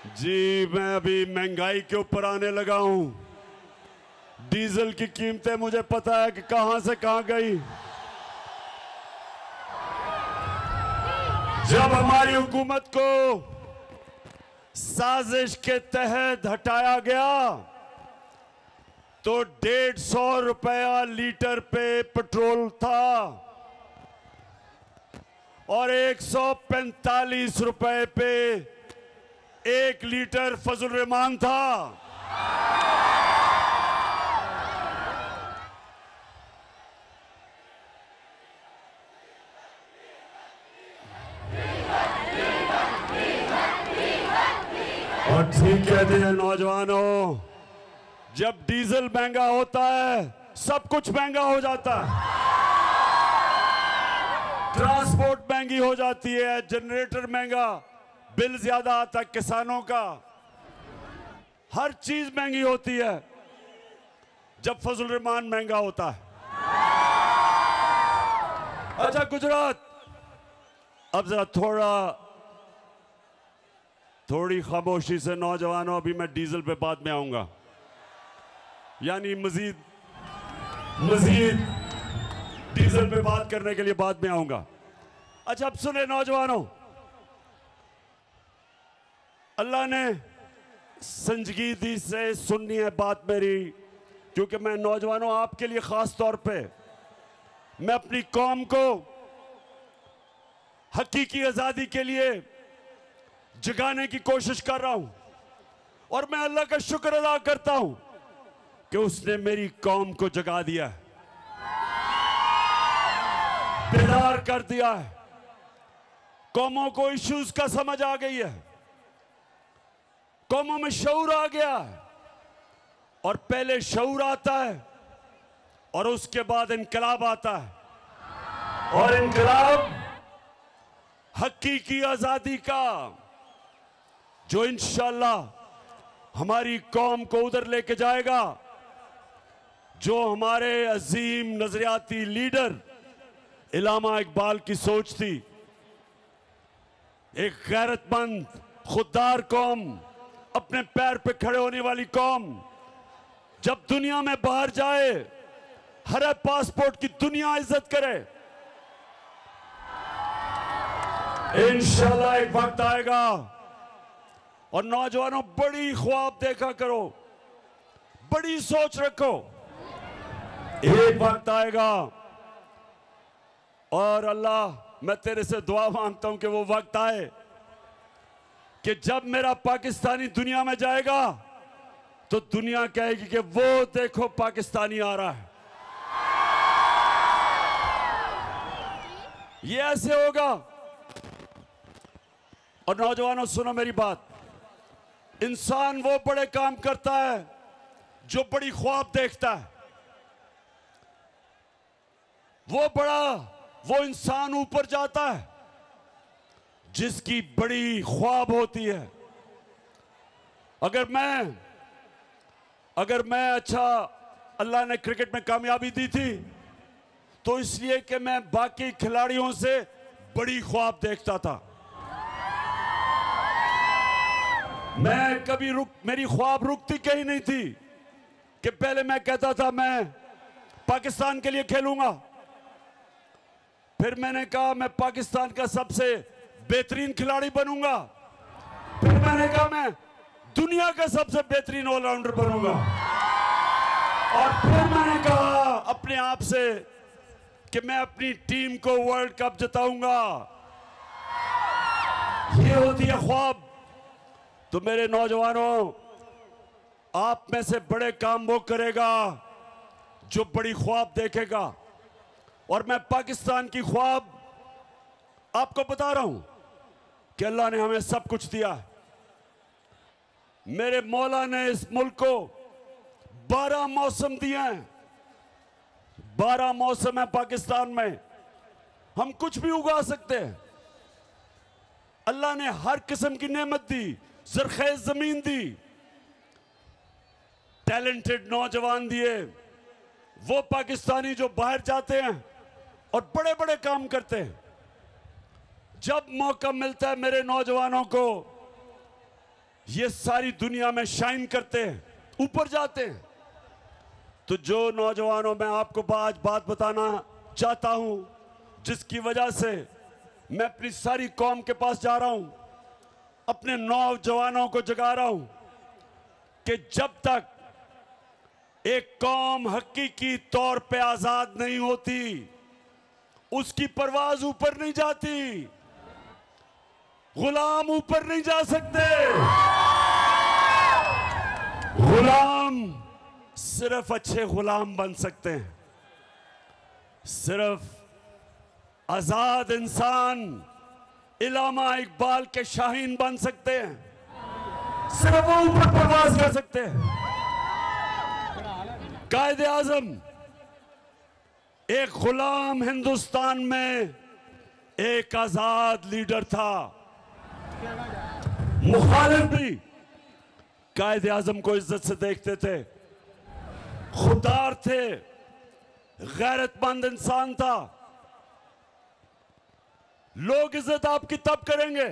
जी मैं अभी महंगाई के ऊपर आने लगा हूं। डीजल की कीमतें मुझे पता है कि कहां से कहां गई। जब हमारी हुकूमत को साजिश के तहत हटाया गया तो 150 रुपया लीटर पे पेट्रोल था और 145 रुपए पे 1 लीटर फजल रहमान था। और ठीक कहते हैं नौजवानों, जब डीजल महंगा होता है सब कुछ महंगा हो जाता है। ट्रांसपोर्ट महंगी हो जाती है, जनरेटर महंगा, बिल ज्यादा आता है किसानों का, हर चीज महंगी होती है जब फजल रहमान महंगा होता है। अच्छा गुजरात, अब जरा थोड़ी खामोशी से नौजवानों, अभी मैं डीजल पे बाद में आऊंगा, यानी मजीद डीजल पे बात करने के लिए बाद में आऊंगा। अच्छा अब सुने नौजवानों, अल्लाह ने संजीदगी से सुननी है बात मेरी, क्योंकि मैं नौजवानों आपके लिए खास तौर पे मैं अपनी कौम को हकीकी आजादी के लिए जगाने की कोशिश कर रहा हूं और मैं अल्लाह का शुक्र अदा करता हूं कि उसने मेरी कौम को जगा दिया है, बेदार कर दिया है। कौमों को इश्यूज का समझ आ गई है, कौमों में शऊर आ गया है, और पहले शऊर आता है और उसके बाद इनकलाब आता है, और इनकलाब हकीकी आजादी का जो इंशाअल्लाह हमारी कौम को उधर लेके जाएगा जो हमारे अजीम नजरियाती लीडर इल्लामा इकबाल की सोच थी। एक गैरतमंद खुददार कौम, अपने पैर पे खड़े होने वाली कौम, जब दुनिया में बाहर जाए हर पासपोर्ट की दुनिया इज्जत करे। इंशाल्लाह एक वक्त आएगा, और नौजवानों बड़ी ख्वाब देखा करो, बड़ी सोच रखो, एक वक्त आएगा और अल्लाह मैं तेरे से दुआ मांगता हूं कि वो वक्त आए कि जब मेरा पाकिस्तानी दुनिया में जाएगा तो दुनिया कहेगी कि वो देखो पाकिस्तानी आ रहा है। ये ऐसे होगा। और नौजवानों सुनो मेरी बात, इंसान वो बड़े काम करता है जो बड़ी ख्वाब देखता है। वो इंसान ऊपर जाता है जिसकी बड़ी ख्वाब होती है। अगर मैं अच्छा, अल्लाह ने क्रिकेट में कामयाबी दी थी तो इसलिए कि मैं बाकी खिलाड़ियों से बड़ी ख्वाब देखता था। मैं कभी मेरी ख्वाब रुकती कहीं नहीं थी कि पहले मैं कहता था मैं पाकिस्तान के लिए खेलूंगा, फिर मैंने कहा मैं पाकिस्तान का सबसे बेहतरीन खिलाड़ी बनूंगा, फिर मैंने कहा मैं दुनिया का सबसे बेहतरीन ऑलराउंडर बनूंगा, और फिर मैंने कहा अपने आप से कि मैं अपनी टीम को वर्ल्ड कप जिताऊंगा। ये होती है ख्वाब। तो मेरे नौजवानों, आप में से बड़े काम वो करेगा जो बड़ी ख्वाब देखेगा, और मैं पाकिस्तान की ख्वाब आपको बता रहा हूं कि अल्लाह ने हमें सब कुछ दिया है। मेरे मौला ने इस मुल्क को 12 मौसम दिए हैं, 12 मौसम है पाकिस्तान में, हम कुछ भी उगा सकते हैं। अल्लाह ने हर किस्म की नेमत दी, ज़रख़ेज़ जमीन दी, टैलेंटेड नौजवान दिए। वो पाकिस्तानी जो बाहर जाते हैं और बड़े बड़े काम करते हैं, जब मौका मिलता है मेरे नौजवानों को ये सारी दुनिया में शाइन करते हैं, ऊपर जाते हैं। तो जो नौजवानों, मैं आपको आज बात बताना चाहता हूं, जिसकी वजह से मैं अपनी सारी कौम के पास जा रहा हूं, अपने नौजवानों को जगा रहा हूं कि जब तक एक कौम हकीकी तौर पे आजाद नहीं होती, उसकी परवाज ऊपर नहीं जाती। गुलाम ऊपर नहीं जा सकते। गुलाम सिर्फ अच्छे गुलाम बन सकते हैं, सिर्फ आजाद इंसान इलामा इकबाल के शाहीन बन सकते हैं, सिर्फ वो ऊपर परवाज कर सकते हैं। कायदे आजम एक गुलाम हिंदुस्तान में एक आजाद लीडर था। मुखालिफ भी कायदे आजम को इज्जत से देखते थे, खुददार थे, गैरतमंद इंसान था। लोग इज्जत आपकी तब करेंगे,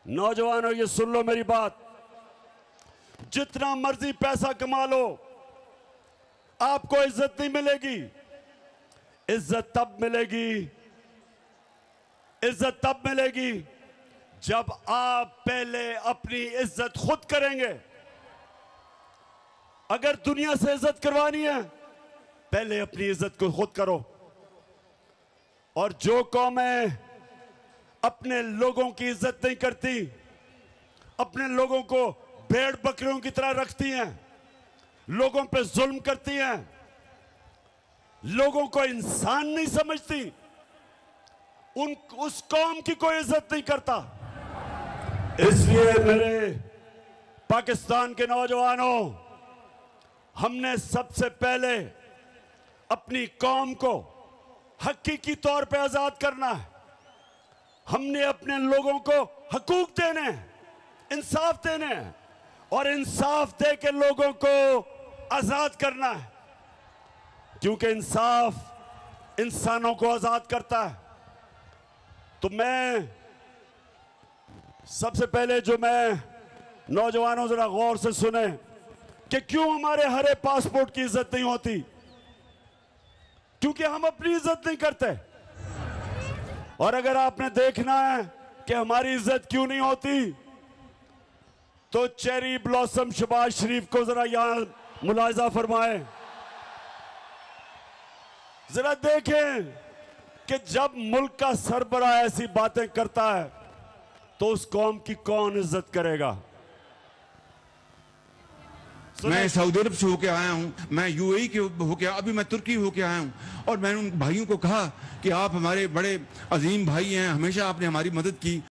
नौजवानों ये सुन लो मेरी बात, जितना मर्जी पैसा कमा लो आपको इज्जत नहीं मिलेगी। इज्जत तब मिलेगी जब आप पहले अपनी इज्जत खुद करेंगे। अगर दुनिया से इज्जत करवानी है, पहले अपनी इज्जत को खुद करो। और जो कौमें अपने लोगों की इज्जत नहीं करती, अपने लोगों को भेड़ बकरियों की तरह रखती हैं, लोगों पे जुल्म करती हैं, लोगों को इंसान नहीं समझती, उस कौम की कोई इज्जत नहीं करता। इसलिए मेरे पाकिस्तान के नौजवानों, हमने सबसे पहले अपनी कौम को हकीकी तौर पे आजाद करना है। हमने अपने लोगों को हकूक देने हैं, इंसाफ देने हैं, और इंसाफ दे के लोगों को आजाद करना है, क्योंकि इंसाफ इंसानों को आजाद करता है। तो मैं सबसे पहले मैं नौजवानों जरा गौर से सुने कि क्यों हमारे हरे पासपोर्ट की इज्जत नहीं होती, क्योंकि हम अपनी इज्जत नहीं करते। और अगर आपने देखना है कि हमारी इज्जत क्यों नहीं होती, तो चेरी ब्लॉसम शहबाज शरीफ को जरा यहां मुलाहिजा फरमाएं। जरा देखें कि जब मुल्क का सरबराह ऐसी बातें करता है तो उस कौम की कौन इज्जत करेगा। मैं सऊदी अरब से होके आया हूं, मैं यूएई के होके, अभी मैं तुर्की होके आया हूं, और मैंने उन भाइयों को कहा कि आप हमारे बड़े अजीम भाई हैं, हमेशा आपने हमारी मदद की।